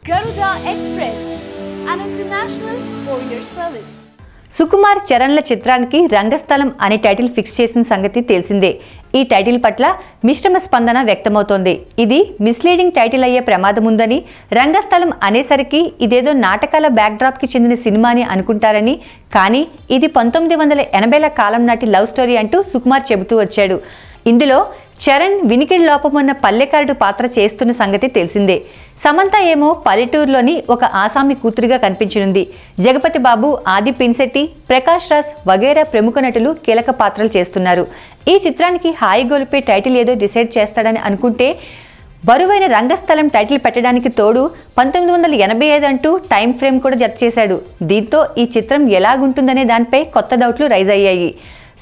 Garuda Express, an international courier service. Sukumar చరణ్ల చిత్రానికి రంగస్థలం అనే title fix చేసిన సంగతి తెలిసిందే. ఈ టైటిల్ పట్ల మిశ్రమ స్పందన వ్యక్తమవుతోంది. ఇది మిస్లీడింగ్ టైటిల్ అయ్యే ప్రమాదం ఉందని, రంగస్థలం అనేసరికి ఇదేదో నాటకాల బ్యాక్డ్రాప్ కి చెందిన సినిమా అని అనుకుంటారని, కానీ ఇది 1980ల కాలం నాటి లవ్ స్టోరీ అంటూ సుకుమార్ చెబుతూ వచ్చాడు. ఇందులో చరణ్ వినికిడి లోపమున్న పల్లెకారుడు పాత్ర చేస్తున్న సంగతి తెలిసిందే. సమంత ఏమో పల్లెటూరులోని ఒక ఆసామి కూతురిగా కనిపించనుంది. జగపతి బాబు, ఆది పిన్సెట్టి, ప్రకాష్ రాజ్ వగైరా ప్రముఖ నటులు కీలక పాత్రలు చేస్తున్నారు. ఈ చిత్రానికి హాయి గొలిపే టైటిల్ ఏదో డిసైడ్ చేస్తాడని అనుకుంటే బరువైన రంగస్థలం టైటిల్ పెట్టడానికి తోడు 1985 అంటూ టైం ఫ్రేమ్ కూడా జత చేశాడు. దీంతో ఈ చిత్రం ఎలాగుంటుందనే దానిపై కొత్త డౌట్లు రైజ్ అయ్యాయి.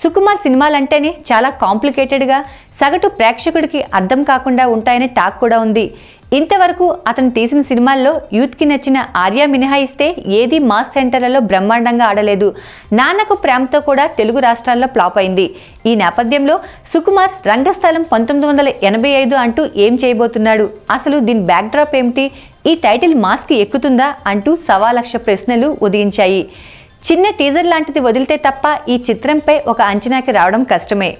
సుకుమార్ సినిమాలంటేనే చాలా కాంప్లికేటెడ్గా, సగటు ప్రేక్షకుడికి అర్థం కాకుండా ఉంటాయనే టాక్ కూడా ఉంది. ఇంతవరకు అతను తీసిన సినిమాల్లో యూత్కి నచ్చిన ఆర్య మినహాయిస్తే ఏది మాస్ సెంటర్లలో బ్రహ్మాండంగా ఆడలేదు. నాన్నకు ప్రేమతో కూడా తెలుగు రాష్ట్రాల్లో ఫ్లాప్ అయింది. ఈ నేపథ్యంలో సుకుమార్ రంగస్థలం 1985 అంటూ ఏం చేయబోతున్నాడు, అసలు దీని బ్యాక్డ్రాప్ ఏమిటి, ఈ టైటిల్ మాస్కి ఎక్కుతుందా అంటూ 1,00,000 ప్రశ్నలు ఉదయించాయి. చిన్న టీజర్ లాంటిది వదిలితే తప్ప ఈ చిత్రంపై ఒక అంచనాకి రావడం కష్టమే.